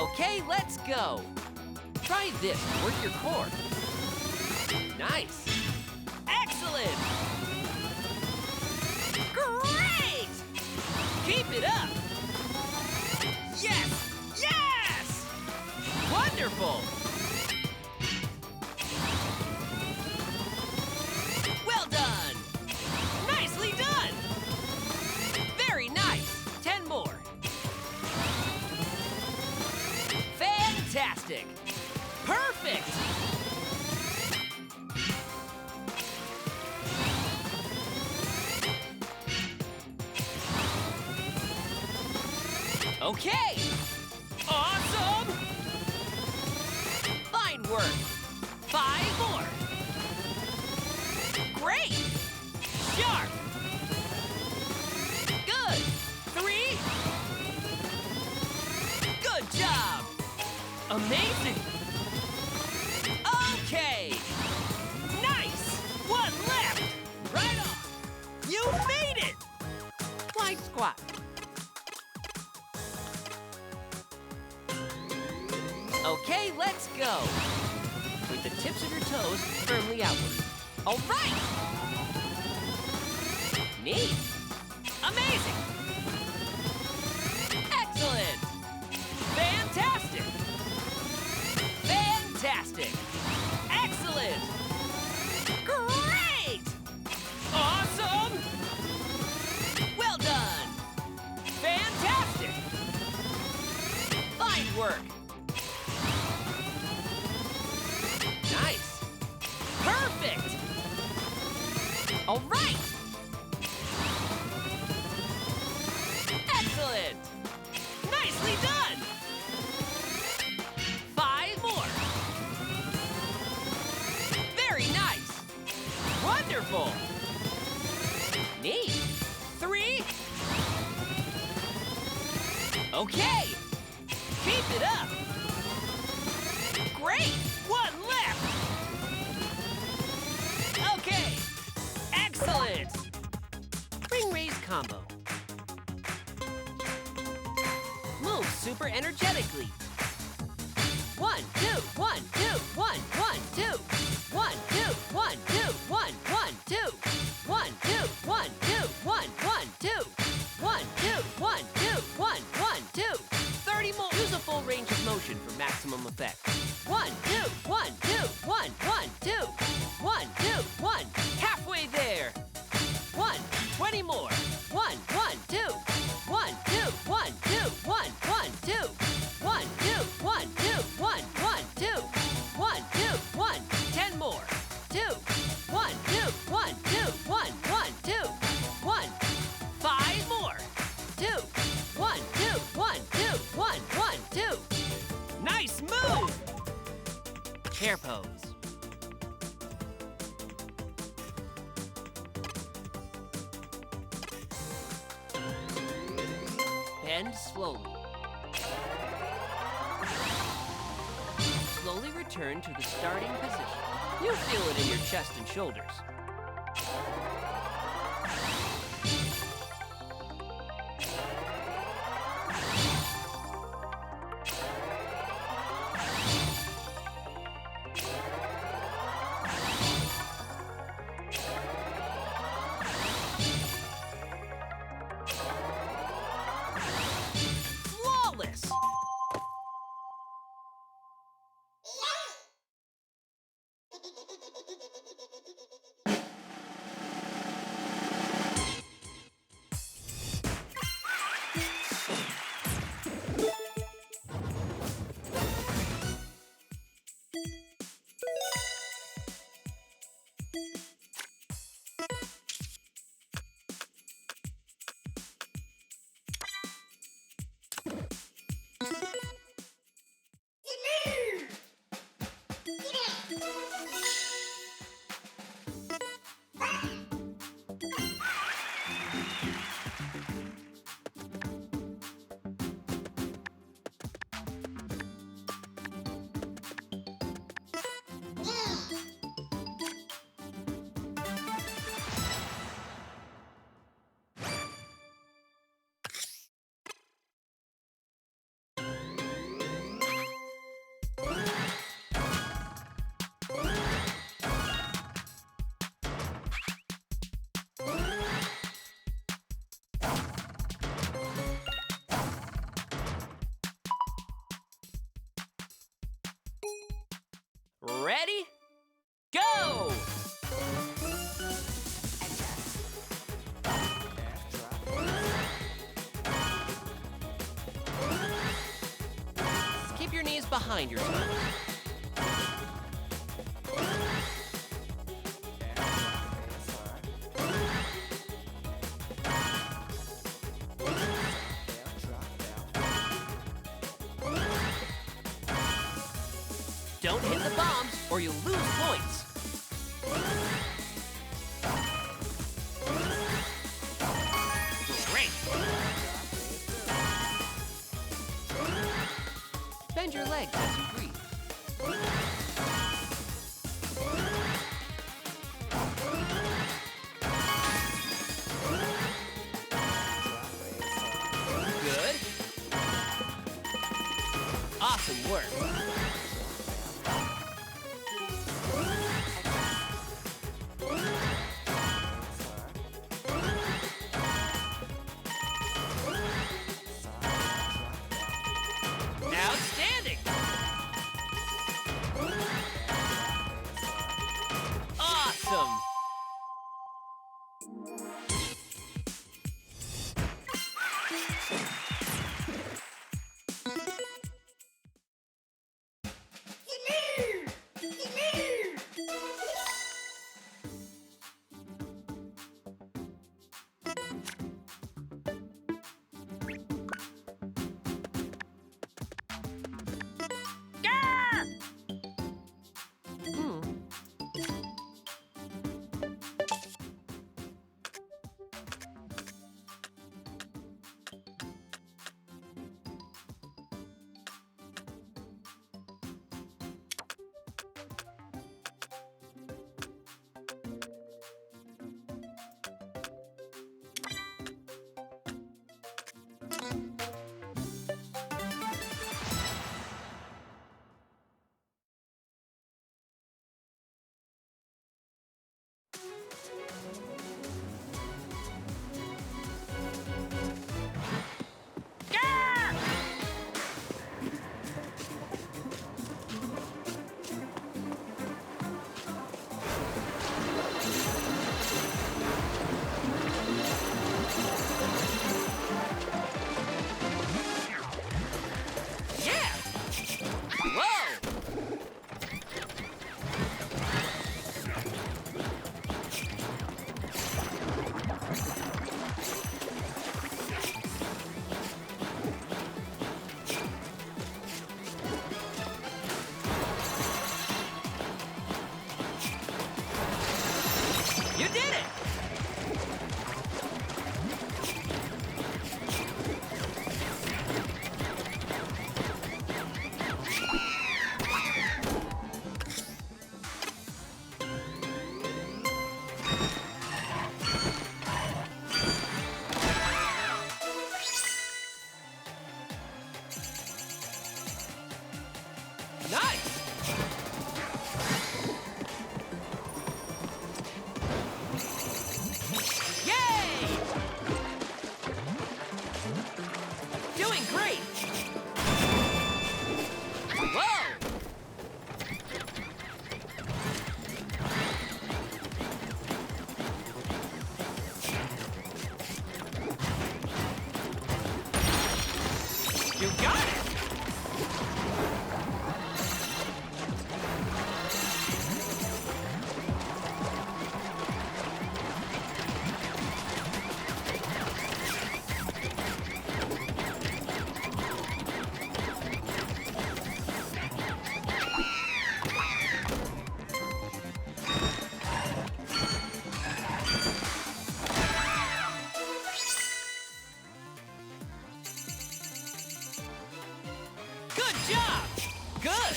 Okay, let's go. Try this to work your core. Nice. Excellent. Great! Keep it up. Yes! Yes! Wonderful! Well done! Nicely done! Very nice! 10 more. Fantastic! Perfect! Okay! Awesome! Fine work! 5 more! Great! Sharp! Good! 3! Good job! Amazing! Okay! Nice! 1 left! Right on! You made it! Wide squat. Okay, let's go. With the tips of your toes firmly outward. All right! Neat! Amazing! Excellent! Fantastic! Fantastic! Excellent! Great! Awesome! Well done! Fantastic! Fine work! Nice! Perfect! All right! Excellent! Nicely done! 5 more! Very nice! Wonderful! Neat! 3! Okay! Keep it up! Great! 1 left! Okay! Excellent! Ring raise combo. Move super energetically. 1, 2, 1, 2, 1, 1, 2. 1, 2, 1, 2, 1, 1, 2. 1, 2, 1, 2, 1, 1, 2. 1, 2, 1, 2, 1, 1, 2. 30 more. Use a full range of motion for maximum effect. 1, 2, 1, 2, 1, 1, 2. 1, 2, 1. Halfway there. 1, 20 more. 1, 1, 2. 1, 2, 1, 2, 1, 1, 2. 1, 2, 1, 2, 1, 1, 2. 1, 2, 1. 10 more. 2, 1, 2, 1, 2, 1, 1, 2. 1, 5 more. 2, 1, 2, 1, 2, 1, 1, 2. Nice move! Chair pose. Bend slowly. Slowly return to the starting position. You feel it in your chest and shoulders. Flawless! Ready? Go! Keep your knees behind your toes. Don't hit the bombs or you'll lose points. Great. Bend your legs as you breathe. Good. Awesome work. Outstanding! Awesome! You did it! Nice! Doing great! Whoa! You got it! Good job! Good!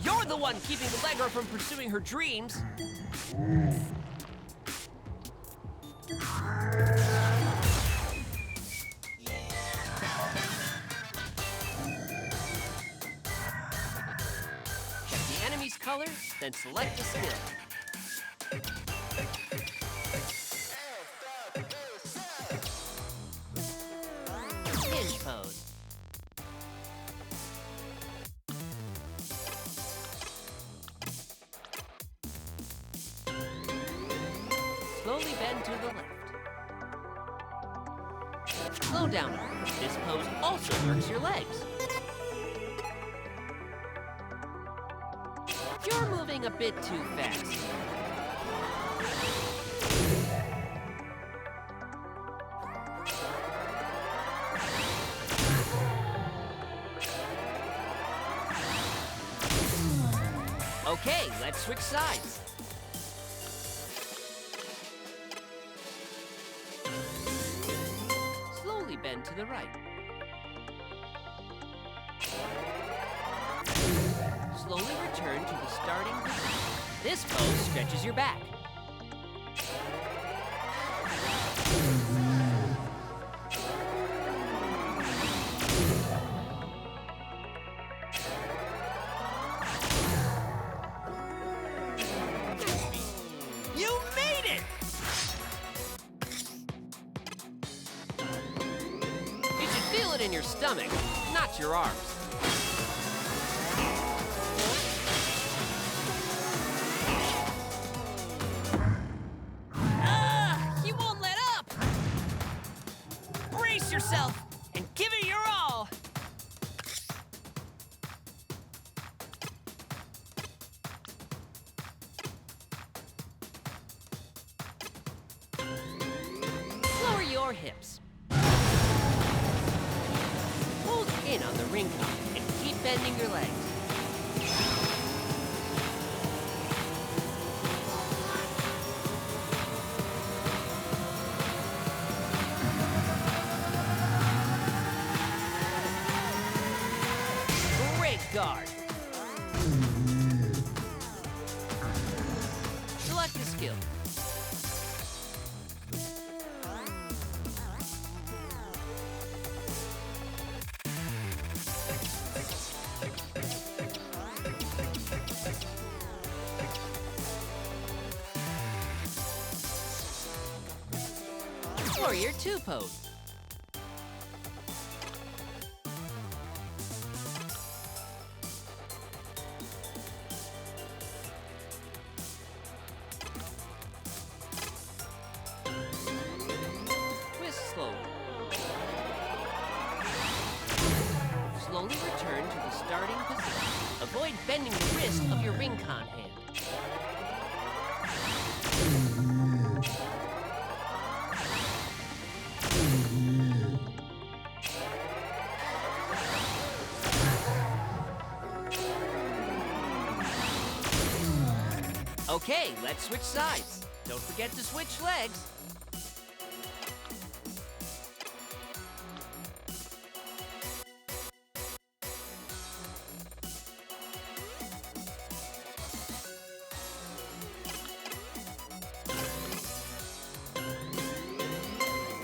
You're the one keeping Allegra from pursuing her dreams. color, then select the skill. Hinge pose. Slowly bend to the left. Slow down. This pose also works your legs. You're moving a bit too fast. Okay, let's switch sides. Slowly bend to the right. Slowly return to the starting position. This pose stretches your back. You made it! You should feel it in your stomach, not your arms. You won't let up! Brace yourself and give it your all! Lower your hips. Hold in on the ring pop and keep bending your legs. Great guard. Select a skill. Warrior 2 pose. Twist slowly. Slowly return to the starting position. Avoid bending the wrist of your Ring-Con hand. Okay, let's switch sides. Don't forget to switch legs.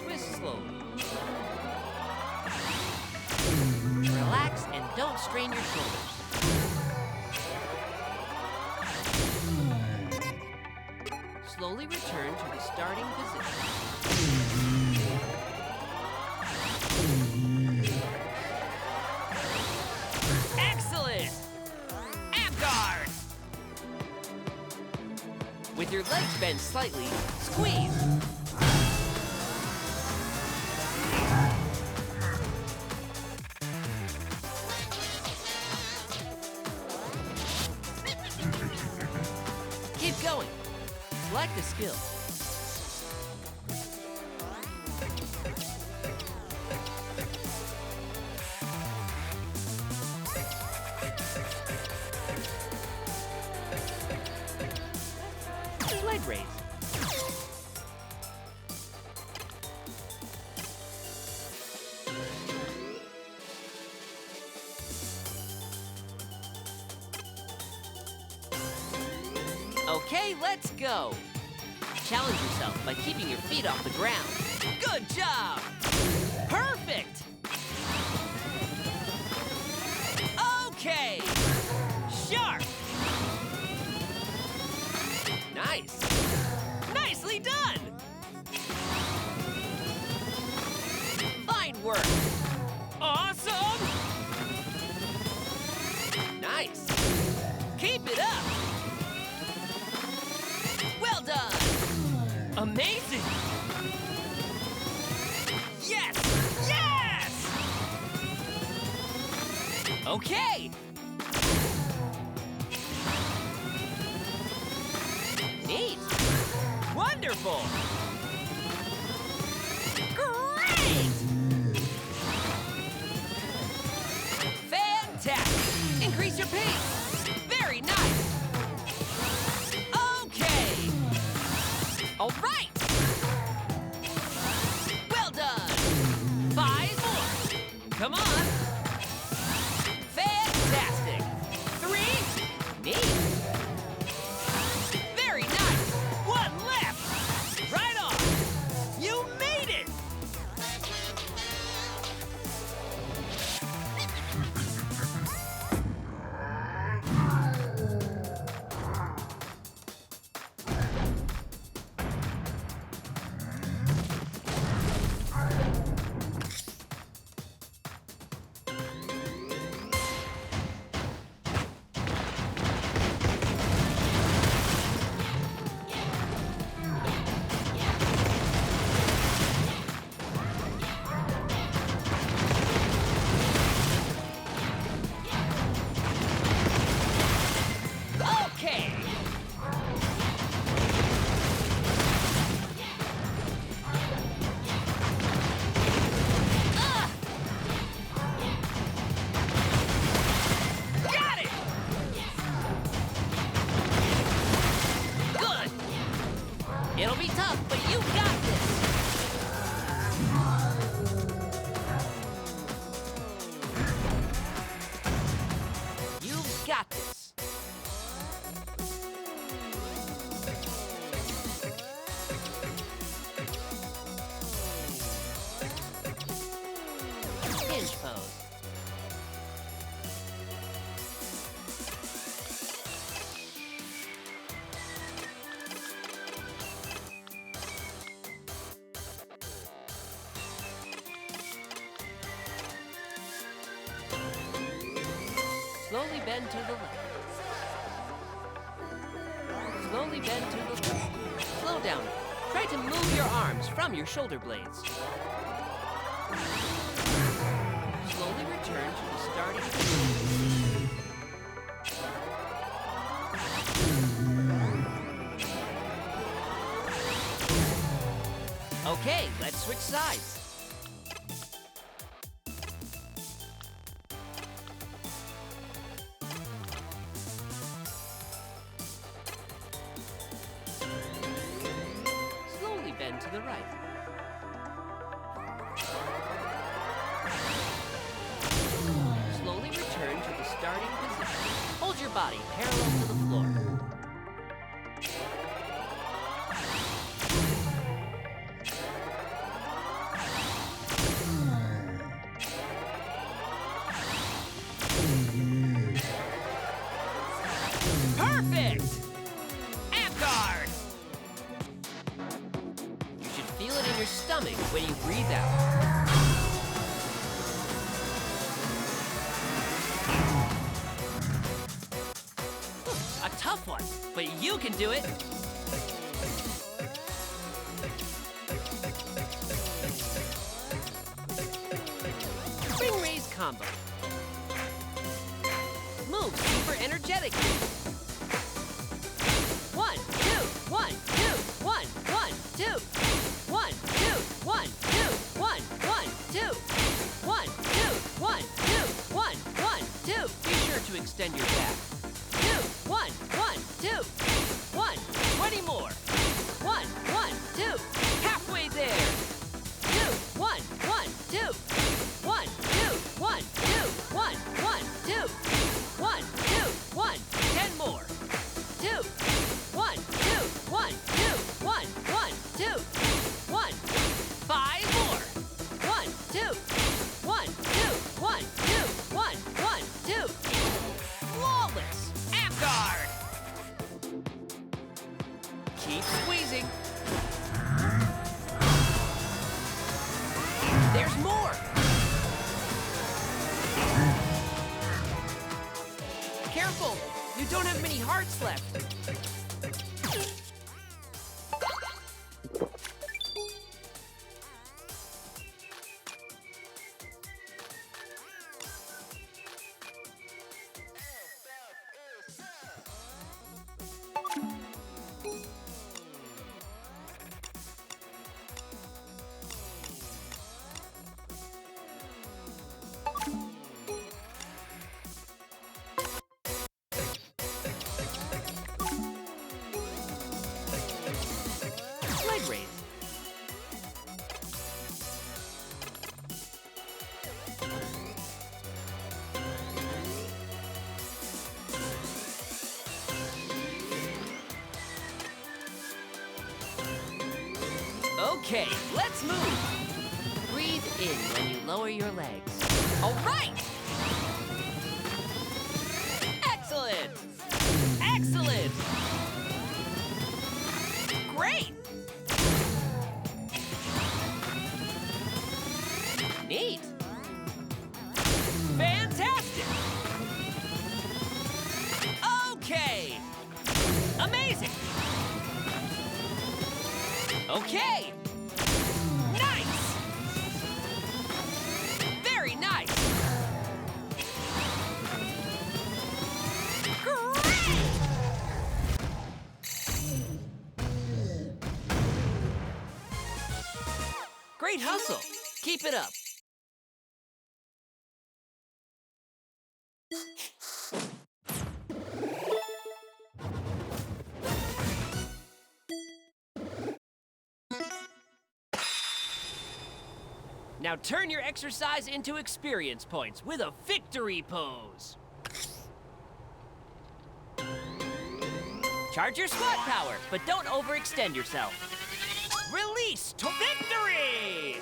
Twist slowly. Relax and don't strain your shoulders. Slowly return to the starting position. Excellent! Ab guard! With your legs bent slightly, squeeze. Keep going. Select a skill. Leg raise. Okay, let's go. Challenge yourself by keeping your feet off the ground. Good job! Perfect! Okay! Sharp! work. Awesome! Nice. Keep it up! Well done! Amazing! Yes! Yes! Okay! Neat. Wonderful! Great! Fantastic! Increase your pace! Very nice! Okay! All right! Well done! 5 more! Come on! Fantastic! 3! Neat. Very nice! 1 left! Right on! You made it! Okay! Got it! Good! It'll be tough, but you got this. You've got this. Hinge pose. Slowly bend to the left. Slowly bend to the left. Slow down. Try to move your arms from your shoulder blades. Slowly return to the starting position. Okay, let's switch sides. Slowly bend to the right. Slowly return to the starting position. Hold your body parallel to the floor. Perfect! Apgard! You should feel it in your stomach when you breathe out. A tough one, but you can do it! Spring raise combo. Move super energetically. 1, 2, 1, 2, 1, 1, 2. 1, 2, 1, 2, 1, 1, 2. 1, 2, 1, 2, 1, 1, 2. Be sure to extend your back. 2, 1, 1, 2. 1, 20 more! 1, 1, 2. Halfway there! 2, 1, 1, 2. 1, 2, 1, 2. 1, 1, 2. 1, 2, 1. 10 more! 2, 1, 2, 1, 2, 1, 1, 2, 1, 5 more! 1, 2, 1, 2, 1, 2, 1, 1, 2. Flawless! don't have many hearts left. Leg raise. Okay, let's move. Breathe in when you lower your legs. All right! Excellent! Excellent! Great! Neat! Fantastic! Okay! Amazing! Okay! Nice! Very nice! Great! Great hustle! Keep it up! Now turn your exercise into experience points with a victory pose. Charge your squat power, but don't overextend yourself. Release to victory!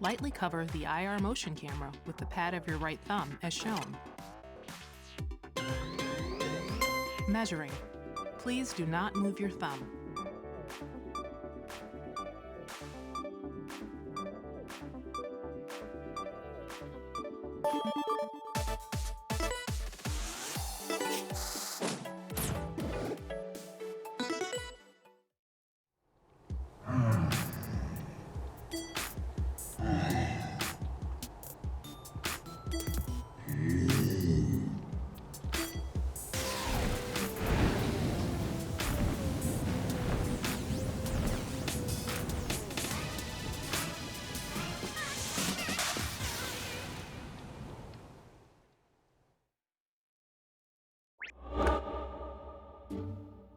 Lightly cover the IR motion camera with the pad of your right thumb as shown. Measuring. Please do not move your thumb.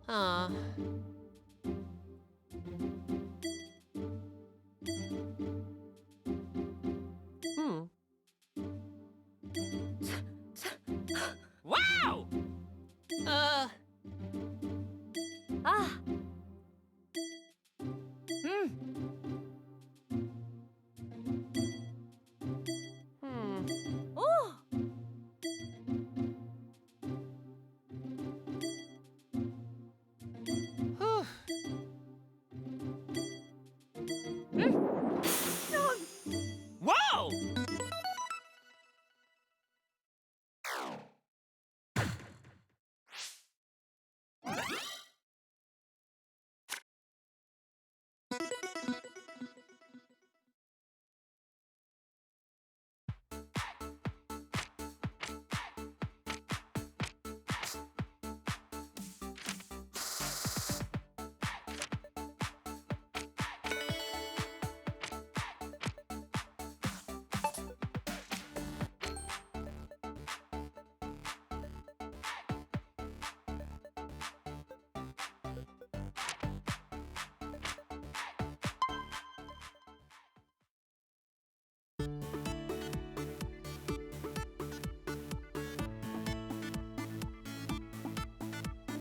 Aw. Wow! Ah. Oh. Whew.